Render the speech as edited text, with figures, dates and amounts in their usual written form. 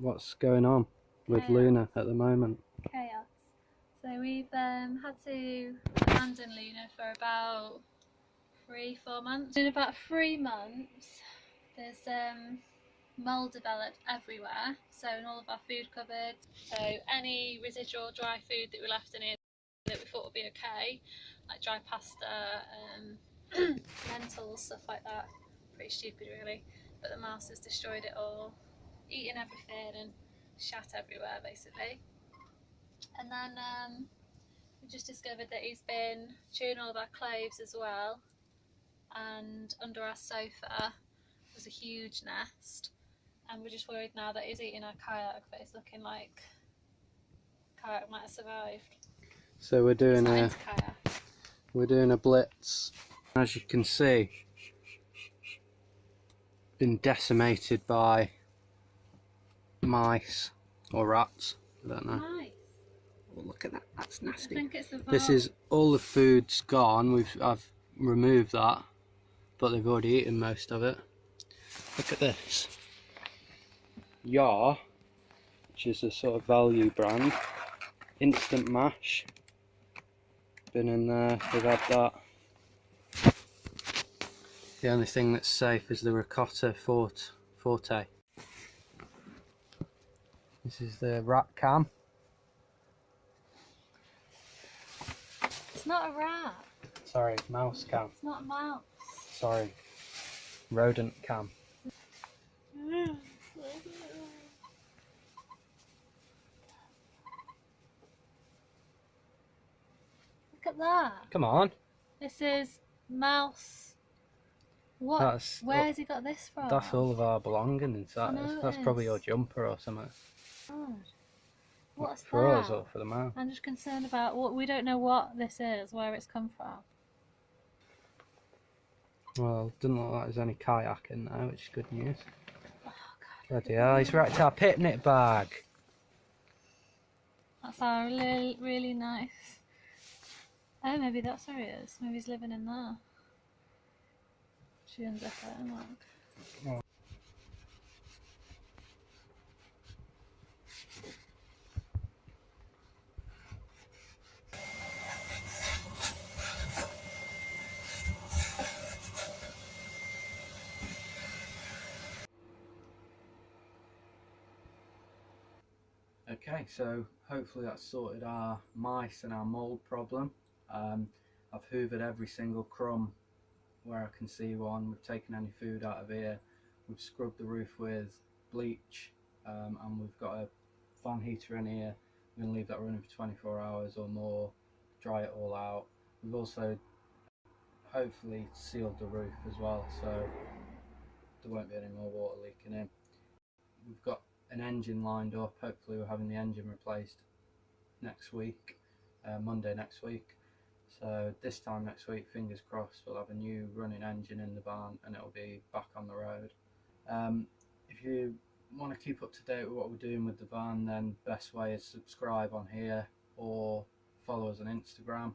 what's going on with Luna at the moment? Chaos. So we've had to abandon Luna for about 3-4 months. In about 3 months, there's mould developed everywhere. So in all of our food cupboards. So any residual dry food that we left in here that we thought would be okay, like dry pasta, lentils, stuff like that. Pretty stupid, really. But the mouse has destroyed it all, eaten everything and shat everywhere, basically. And then we just discovered that he's been chewing all of our clothes as well, and under our sofa was a huge nest, and we're just worried now that he's eating our kayak, but it's looking like kayak might have survived. So we're doing a blitz. As you can see, been decimated by mice or rats, I don't know. Nice. Oh, look at that, that's nasty. I think it's the This is all the food's gone. I've removed that, but they've already eaten most of it. Look at this. Yar, which is a sort of value brand, instant mash. Been in there, they've had that. The only thing that's safe is the ricotta forte. This is the rat cam. It's not a rat. Sorry, mouse cam. It's not a mouse. Sorry, rodent cam. Look at that. Come on. This is mouse. What? Where has he got this from? That's all of our belongings. That's probably your jumper or something. God. What's for that? us or for the mouse? I'm just concerned about what we don't know what this is, where it's come from. Well, it doesn't look like there's any kayak in there, which is good news. Oh, God. Bloody hell, he's wrecked our picnic bag. That's our really, really nice. Oh, maybe that's where he is. Maybe he's living in there. She unzip it and look. Oh. Okay, so hopefully that's sorted our mice and our mould problem. I've hoovered every single crumb where I can see one. We've taken any food out of here. We've scrubbed the roof with bleach, and we've got a fan heater in here. We're going to leave that running for 24 hours or more, dry it all out. We've also hopefully sealed the roof as well, so there won't be any more water leaking in. We've got an engine lined up. Hopefully we're having the engine replaced next week, Monday next week. So this time next week, fingers crossed, we'll have a new running engine in the van and it'll be back on the road. If you want to keep up to date with what we're doing with the van, then best way is subscribe on here or follow us on Instagram.